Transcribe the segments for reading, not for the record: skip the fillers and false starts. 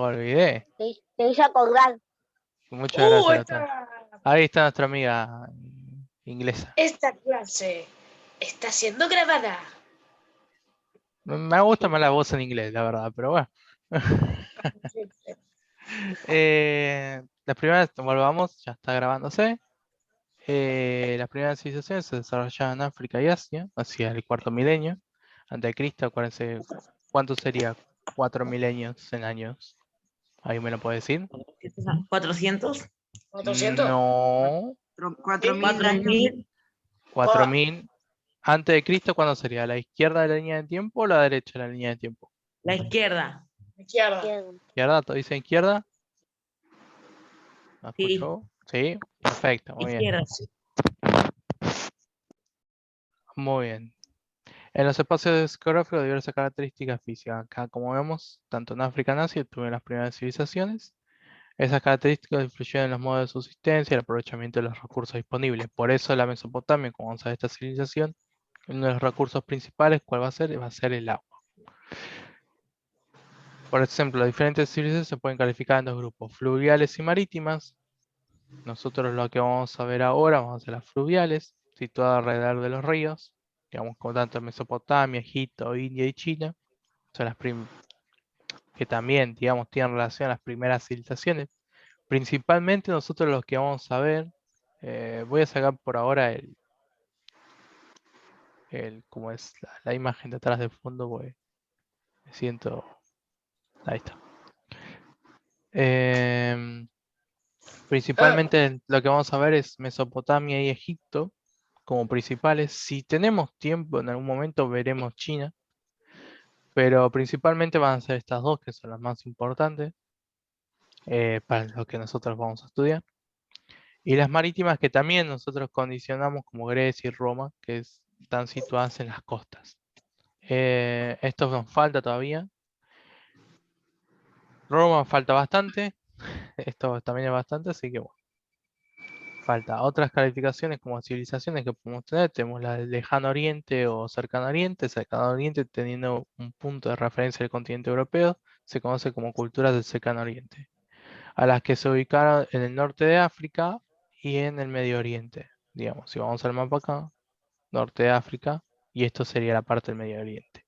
olvidé. Te hizo acordar. Muchas gracias, Natalia. Esta, Ahí está nuestra amiga inglesa. esta clase está siendo grabada. Me gusta más la voz en inglés, la verdad, pero bueno. Las primeras, volvamos, ya está grabándose. Las primeras civilizaciones se desarrollaban en África y Asia hacia el cuarto milenio. Antes de Cristo, acuérdense, ¿cuánto sería 4 milenios en años? ¿Ahí me lo puede decir? ¿400? 400. No, 4.000 años. 4.000. 4000. Antes de Cristo, ¿cuándo sería? ¿A la izquierda de la línea de tiempo o la derecha de la línea de tiempo? La izquierda. Izquierda. ¿Izquierda? ¿Todo dice izquierda? ¿Me Sí, escuchó? Sí, perfecto, muy bien. izquierda. Muy bien. En los espacios geográficos hay diversas características físicas. Acá, como vemos, tanto en África y en Asia tuvieron las primeras civilizaciones. Esas características influyeron en los modos de subsistencia y el aprovechamiento de los recursos disponibles. Por eso la Mesopotamia, como vamos a ver esta civilización, uno de los recursos principales, ¿cuál va a ser? Va a ser el agua. Por ejemplo, las diferentes civilizaciones se pueden calificar en dos grupos, fluviales y marítimas. Nosotros lo que vamos a ver ahora, vamos a ver las fluviales, situadas alrededor de los ríos, digamos como tanto en Mesopotamia, Egipto, India y China, son las que también, digamos, tienen relación a las primeras civilizaciones. Principalmente nosotros los que vamos a ver, voy a sacar por ahora como es la imagen de atrás de fondo, porque me siento, ahí está. Principalmente lo que vamos a ver es Mesopotamia y Egipto como principales. Si tenemos tiempo, en algún momento veremos China, pero principalmente van a ser estas dos que son las más importantes para lo que nosotros vamos a estudiar. Y las marítimas que también nosotros condicionamos como Grecia y Roma, que están situadas en las costas. Esto nos falta todavía. Roma falta bastante. Esto también es bastante, así que bueno. Falta otras calificaciones como civilizaciones que podemos tener. Tenemos la del lejano oriente o cercano oriente. Cercano oriente teniendo un punto de referencia del continente europeo, se conoce como culturas del cercano oriente. A las que se ubicaron en el norte de África y en el Medio Oriente. Digamos, si vamos al mapa acá, norte de África, y esto sería la parte del Medio Oriente.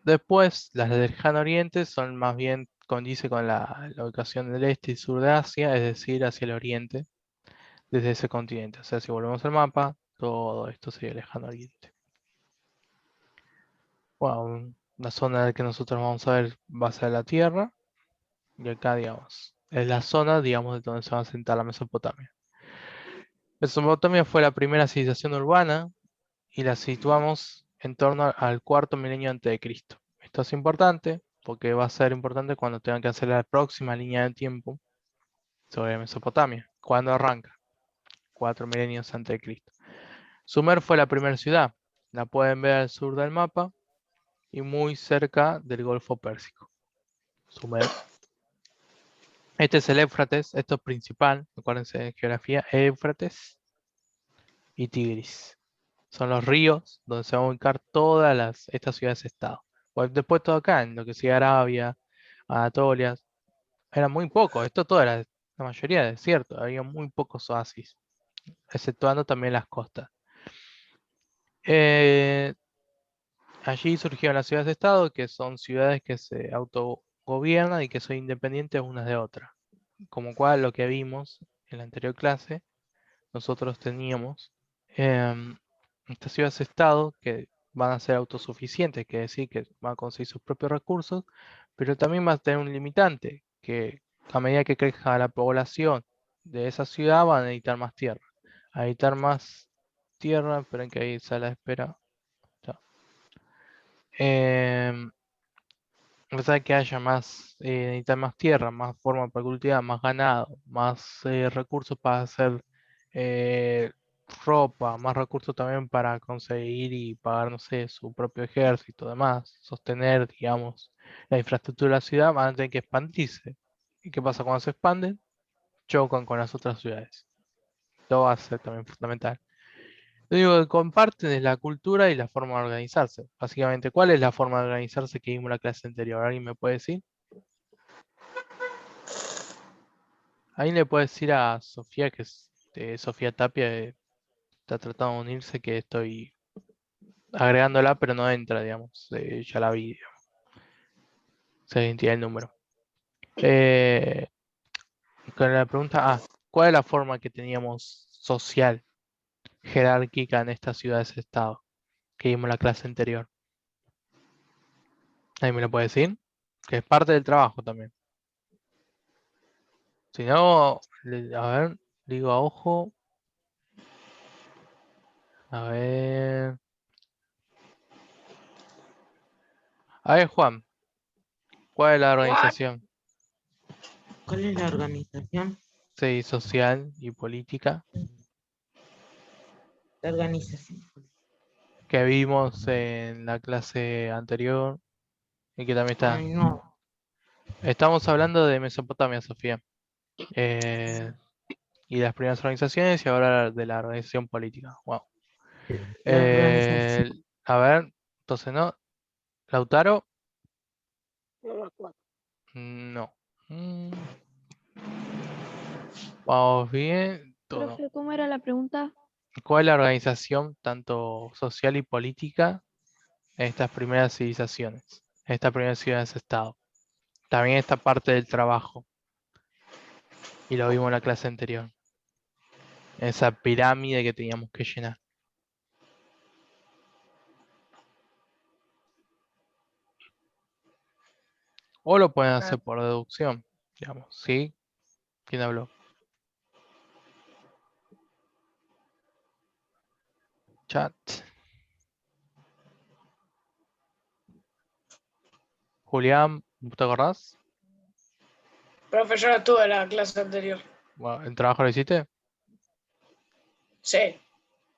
Después, las del lejano oriente son más bien, condice con la ubicación del este y sur de Asia, es decir, hacia el oriente, desde ese continente. O sea, si volvemos al mapa, todo esto sería el lejano oriente. Bueno, la zona que nosotros vamos a ver va a ser la Tierra, y acá, digamos, es la zona, digamos, de donde se va a sentar la Mesopotamia. Mesopotamia fue la primera civilización urbana y la situamos en torno al cuarto milenio antes de Cristo. Esto es importante porque va a ser importante cuando tengan que hacer la próxima línea de tiempo sobre Mesopotamia. ¿Cuándo arranca? 4 milenios antes de Cristo. Sumer fue la primera ciudad. La pueden ver al sur del mapa y muy cerca del Golfo Pérsico. Sumer. Este es el Éufrates, esto es principal, acuérdense de geografía, Éufrates y Tigris. Son los ríos donde se van a ubicar todas estas ciudades-estado. Pues después todo acá, en lo que sigue Arabia, Anatolia, era muy poco, esto todo era la mayoría de desierto, había muy pocos oasis, exceptuando también las costas. Allí surgieron las ciudades-estado, que son ciudades que se autogobiernan y que son independientes unas de otras. Como cual lo que vimos en la anterior clase, nosotros teníamos estas ciudades-estado que van a ser autosuficientes, que decir que van a conseguir sus propios recursos, pero también van a tener un limitante, que a medida que crezca la población de esa ciudad van a necesitar más tierra. A necesitar más tierra, esperen que ahí sala de espera. Ya. A pesar de que haya más, necesitar más tierra, más forma para cultivar, más ganado, más recursos para hacer eh, ropa, más recursos también para conseguir y pagar, no sé, su propio ejército, demás, sostener, digamos, la infraestructura de la ciudad, van a tener que expandirse. ¿Y qué pasa cuando se expanden? Chocan con las otras ciudades. Esto va a ser también fundamental. Lo único que comparten es la cultura y la forma de organizarse. Básicamente, ¿cuál es la forma de organizarse que vimos en la clase anterior? ¿Alguien me puede decir? Ahí le puede decir a Sofía, que es Sofía Tapia, está tratando de unirse, que estoy agregándola, pero no entra, digamos. Ya la vi, digamos. Se identifica el número. Con la pregunta, ¿cuál es la forma que teníamos social, jerárquica en estas ciudades-estado? Que vimos en la clase anterior. Ahí me lo puede decir. Que es parte del trabajo también. Si no, a ver, digo a ojo. A ver. A ver, Juan, ¿cuál es la organización? ¿Cuál es la organización? Sí, social y política La organización. que vimos en la clase anterior y que también está. Ay, no. Estamos hablando de Mesopotamia, Sofía. Y las primeras organizaciones y ahora de la organización política. Wow. La organización. A ver, entonces no. Lautaro, No me acuerdo. no. Vamos bien. Todo. Profe, ¿cómo era la pregunta? ¿Cuál es la organización tanto social y política en estas primeras civilizaciones? En estas primeras ciudades-estado. También esta parte del trabajo. Y lo vimos en la clase anterior. Esa pirámide que teníamos que llenar. O lo pueden hacer por deducción, digamos. ¿Sí? ¿Quién habló? Chat. Julián, ¿te acordás? Profesor, estuve en la clase anterior. Bueno, ¿el trabajo lo hiciste? Sí.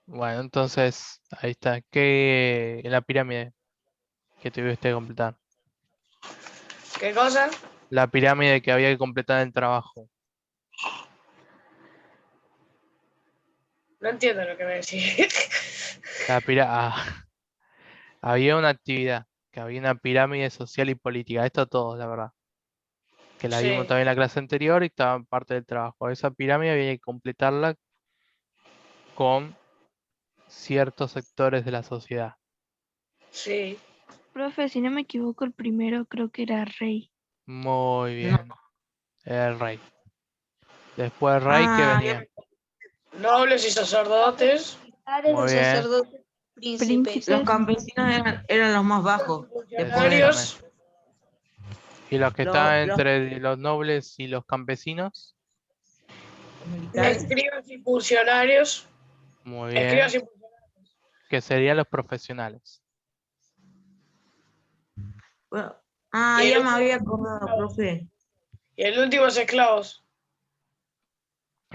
Bueno, entonces, ahí está. ¿Qué en la pirámide que tuviste que completar? ¿Qué cosa? La pirámide que había que completar en el trabajo. No entiendo lo que me decís. Había una actividad, que había una pirámide social y política. Esto todo, la verdad. Que la vimos Sí, también en la clase anterior y estaba en parte del trabajo. Esa pirámide había que completarla con ciertos sectores de la sociedad. sí. Profe, si no me equivoco, el primero creo que era rey. Muy No. bien. El rey. Después el rey que Ah, venía. Nobles y sacerdotes. Muy bien. Sacerdotes, príncipes. los campesinos eran los más bajos. Después, Funcionarios. Y los que Lo- estaban los- entre los nobles y los campesinos. los militares. Escribas y funcionarios. Muy bien. Escribas y funcionarios. Que serían los profesionales. Bueno, Y el ya me último- había acordado, profe. Y el último es esclavos.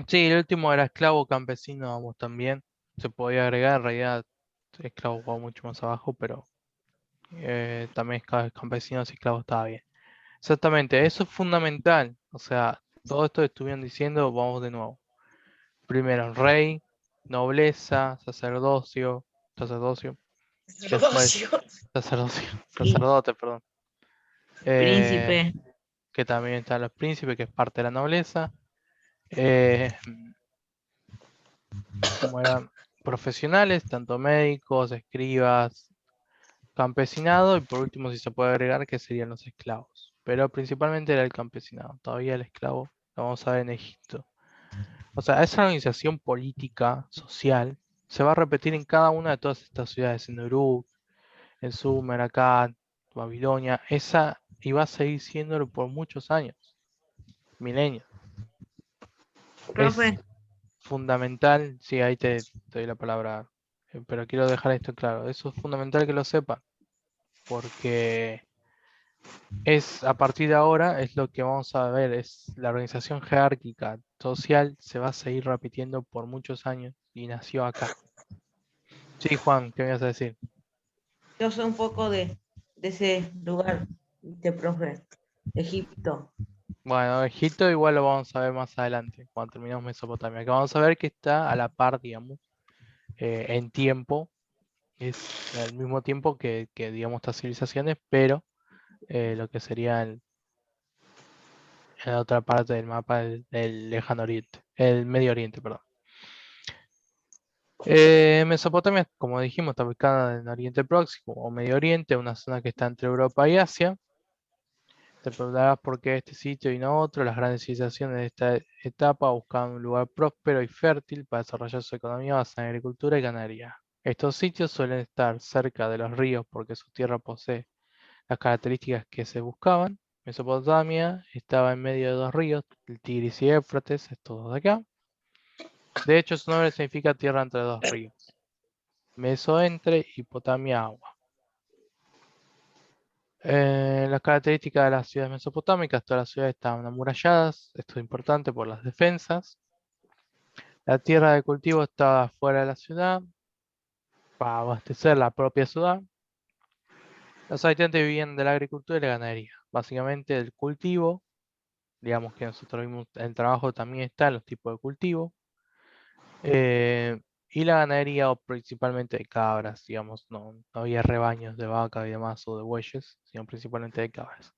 Sí, el último era esclavo campesino, vamos también. Se podía agregar, en realidad esclavo va mucho más abajo, pero también campesinos y esclavos estaba bien. Exactamente, eso es fundamental. O sea, todo esto que estuvieron diciendo, vamos de nuevo. Primero, rey, nobleza, sacerdocio, después Sacerdocio. sacerdocio, Sí, sacerdote, perdón. príncipe. Que también están los príncipes, que es parte de la nobleza. Eh, como eran profesionales, tanto médicos, escribas, campesinado y por último si se puede agregar que serían los esclavos. Pero principalmente era el campesinado, todavía el esclavo lo vamos a ver en Egipto. O sea, esa organización política, social, se va a repetir en cada una de todas estas ciudades, en Uruk, en Sumer, Akkad, Babilonia, esa y va a seguir siéndolo por muchos años, milenios. Es Profe, fundamental, sí, ahí te doy la palabra, pero quiero dejar esto claro, eso es fundamental que lo sepan, porque es a partir de ahora, es lo que vamos a ver, es la organización jerárquica social, se va a seguir repitiendo por muchos años y nació acá. Sí, Juan, ¿qué me ibas a decir? yo soy un poco de ese lugar, ¿viste, profe? Egipto. Bueno, Egipto igual lo vamos a ver más adelante, cuando terminemos Mesopotamia, que vamos a ver que está a la par, digamos, en tiempo. Es al mismo tiempo que digamos, estas civilizaciones, pero lo que sería en la otra parte del mapa del lejano oriente, el Medio Oriente, perdón. Mesopotamia, como dijimos, está ubicada en Oriente Próximo o Medio Oriente, una zona que está entre Europa y Asia. Te preguntarás por qué este sitio y no otro. Las grandes civilizaciones de esta etapa buscaban un lugar próspero y fértil para desarrollar su economía basada en agricultura y ganadería. Estos sitios suelen estar cerca de los ríos porque su tierra posee las características que se buscaban. Mesopotamia estaba en medio de dos ríos, el Tigris y Éufrates, estos dos de acá. De hecho, su nombre significa tierra entre dos ríos. Meso entre y Potamia agua. Las características de las ciudades mesopotámicas, todas las ciudades estaban amuralladas, esto es importante por las defensas. La tierra de cultivo estaba fuera de la ciudad para abastecer la propia ciudad. Los habitantes vivían de la agricultura y la ganadería, básicamente el cultivo, digamos que nosotros vimos, el trabajo también está en los tipos de cultivo, y la ganadería o principalmente de cabras, digamos, no había rebaños de vaca y demás o de bueyes, sino principalmente de cabras,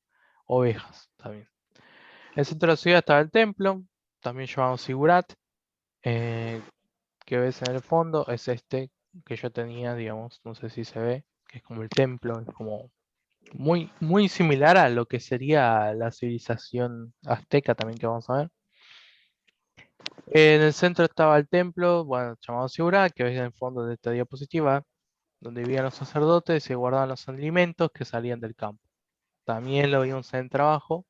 ovejas también. En el centro de la ciudad estaba el templo, también llamado Sigurat, que ves en el fondo, es este que yo tenía, digamos, no sé si se ve, que es como el templo, es como muy similar a lo que sería la civilización azteca también que vamos a ver. En el centro estaba el templo, bueno, llamado Sigurat, que ves en el fondo de esta diapositiva, donde vivían los sacerdotes y se guardaban los alimentos que salían del campo. También lo vimos en el trabajo,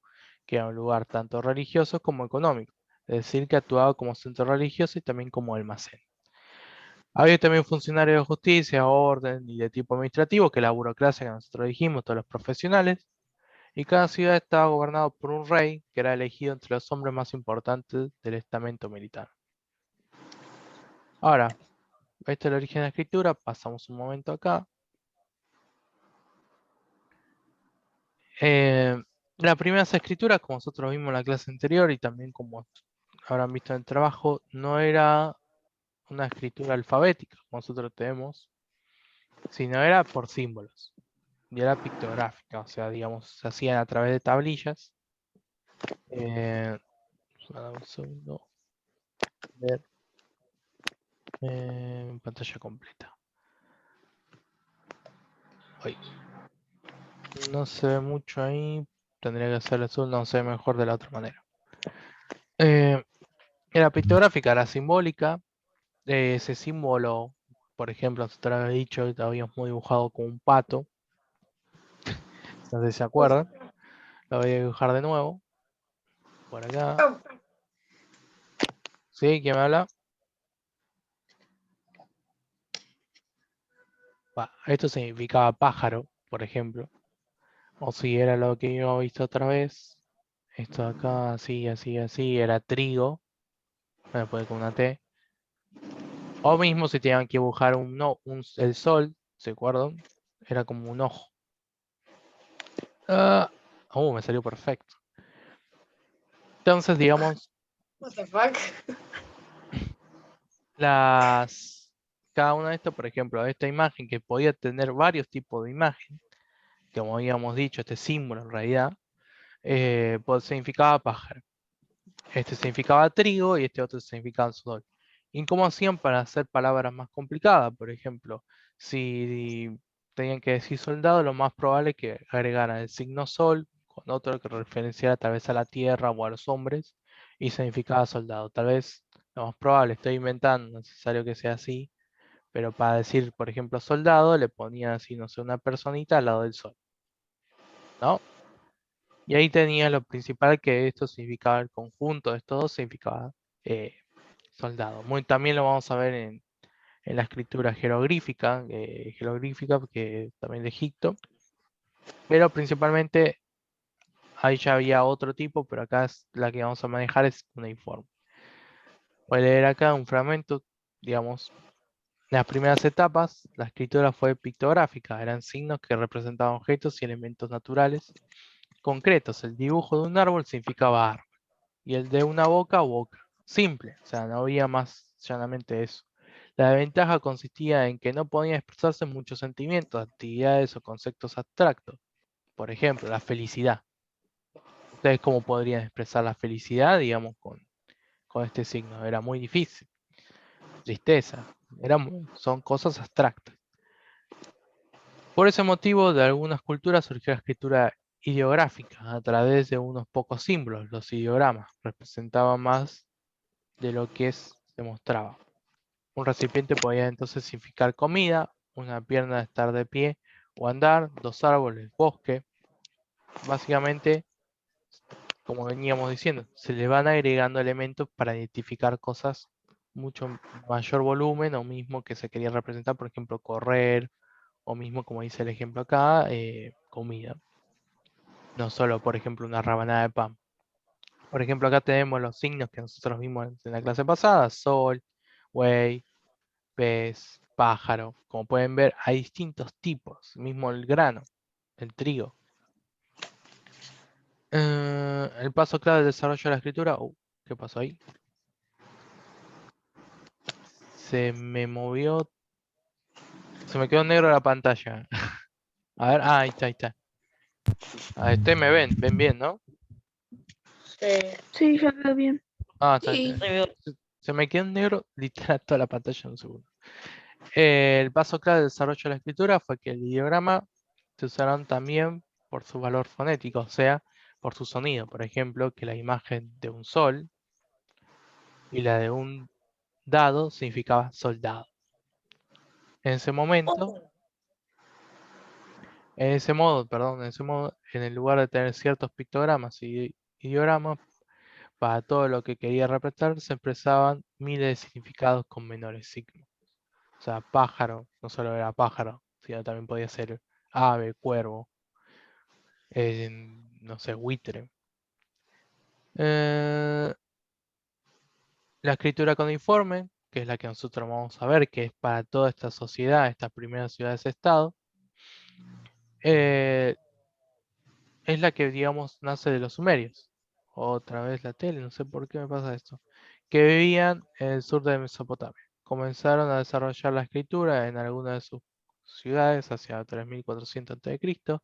que era un lugar tanto religioso como económico, es decir, que actuaba como centro religioso y también como almacén. Había también funcionarios de justicia, orden y de tipo administrativo, que es la burocracia que nosotros dijimos, todos los profesionales, y cada ciudad estaba gobernada por un rey, que era elegido entre los hombres más importantes del estamento militar. Ahora, este es el origen de la escritura, pasamos un momento acá. Las primeras escrituras, como nosotros vimos en la clase anterior y también como habrán visto en el trabajo, no era una escritura alfabética, como nosotros tenemos, sino era por símbolos. Y era pictográfica, o sea, digamos, se hacían a través de tablillas. Un segundo. Ver, pantalla completa. Uy, no se ve mucho ahí. Tendría que hacer azul, no se ve mejor de la otra manera. Era pictográfica, era simbólica. Ese símbolo, por ejemplo, nosotros habíamos dicho, habíamos dibujado como un pato. No sé si se acuerdan. Lo voy a dibujar de nuevo. Por acá. Oh, ¿Sí? ¿Quién me habla? Esto significaba pájaro, por ejemplo. O si era lo que yo he visto otra vez. Esto de acá, así, así, así, era trigo. Después con una T. O mismo si tenían que dibujar el sol, ¿se acuerdan? Era como un ojo. Me salió perfecto. Entonces, digamos, what the fuck? cada una de estas, por ejemplo, esta imagen que podía tener varios tipos de imagen, como habíamos dicho, este símbolo en realidad, pues significaba pájaro. Este significaba trigo y este otro significaba sol. ¿Y cómo hacían para hacer palabras más complicadas? Por ejemplo, si tenían que decir soldado, lo más probable es que agregaran el signo sol con otro que referenciara tal vez a la tierra o a los hombres y significaba soldado. Tal vez lo más probable, estoy inventando, no es necesario que sea así, pero para decir, por ejemplo, soldado, le ponían así, no sé, una personita al lado del sol, ¿no? Y ahí tenía lo principal, que esto significaba el conjunto de estos dos, significaba eh, soldado. También lo vamos a ver en la escritura jeroglífica, que también de Egipto, pero principalmente ahí ya había otro tipo, pero acá la que vamos a manejar es uniforme. Voy a leer acá un fragmento, digamos. En las primeras etapas, la escritura fue pictográfica, eran signos que representaban objetos y elementos naturales concretos. El dibujo de un árbol significaba árbol, y el de una boca, boca. Simple, o sea, no había más llanamente eso. La ventaja consistía en que no podían expresarse muchos sentimientos, actividades o conceptos abstractos. Por ejemplo, la felicidad. ¿Ustedes cómo podrían expresar la felicidad, digamos, con este signo? Era muy difícil. Tristeza. Son cosas abstractas. Por ese motivo, de algunas culturas surgió la escritura ideográfica a través de unos pocos símbolos. Los ideogramas representaban más de lo que se mostraba. Un recipiente podía entonces significar comida, una pierna estar de pie o andar, dos árboles, bosque. Básicamente, como veníamos diciendo, se le van agregando elementos para identificar cosas mucho mayor volumen o mismo que se quería representar, por ejemplo, correr o mismo, como dice el ejemplo acá, comida. No solo, por ejemplo, una rabanada de pan. Por ejemplo, acá tenemos los signos que nosotros vimos en la clase pasada: sol, buey, pez, pájaro. Como pueden ver, hay distintos tipos. Mismo el grano, el trigo. El paso clave del desarrollo de la escritura. ¿Qué pasó ahí? Se me movió. Se me quedó negro la pantalla. A ver, ahí está, ahí está. Ustedes me ven bien, ¿no? Sí, yo veo bien. Está Sí. bien. Se me quedó en negro literal toda la pantalla en un segundo. El paso clave del desarrollo de la escritura fue que el ideograma se usaron también por su valor fonético, o sea, por su sonido. Por ejemplo, que la imagen de un sol y la de un dado significaba soldado. En ese momento, en ese modo, en el lugar de tener ciertos pictogramas y ideogramas, para todo lo que quería representar, se expresaban miles de significados con menores signos. O sea, pájaro, no solo era pájaro, sino también podía ser ave, cuervo, no sé, buitre. La escritura cuneiforme, que es la que nosotros vamos a ver, que es para toda esta sociedad, estas primeras ciudades-estado, es la que, digamos, nace de los sumerios. Otra vez la tele, no sé por qué me pasa esto. Que vivían en el sur de Mesopotamia. Comenzaron a desarrollar la escritura en algunas de sus ciudades hacia 3400 a.C.,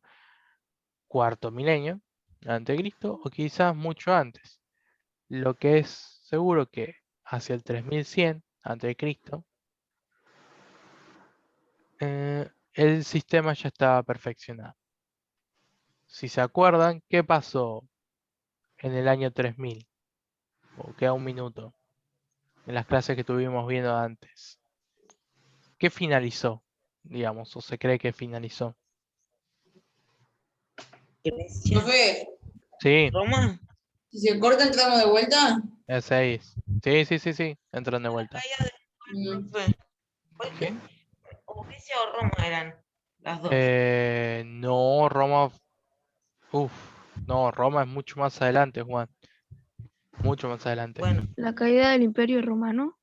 cuarto milenio antes de Cristo, o quizás mucho antes. Lo que es seguro que hacia el 3100 a.C., el sistema ya estaba perfeccionado. Si se acuerdan, ¿qué pasó en el año 3000? O queda un minuto en las clases que estuvimos viendo antes. ¿Qué finalizó? Digamos, o se cree que finalizó. Grecia, Profe, Sí, Roma. si se corta entramos de vuelta. el 6. Sí, entran de vuelta. Caída de Mm. profe. ¿Cuál ¿Sí? que- o Grecia o Roma eran las dos. No, Roma. No, Roma es mucho más adelante, Juan. Mucho más adelante. Bueno, La caída del Imperio Romano.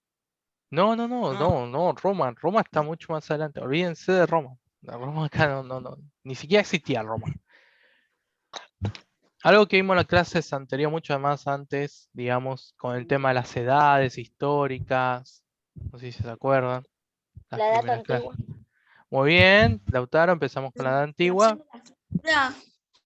No, no. Roma. Roma está mucho más adelante. Olvídense de Roma. La Roma acá no. Ni siquiera existía Roma. Algo que vimos en las clases anterior, mucho más antes, digamos, con el tema de las edades históricas. No sé si se acuerdan. Las La edad primeras clases. antigua. Muy bien, Lautaro, empezamos con la edad antigua. La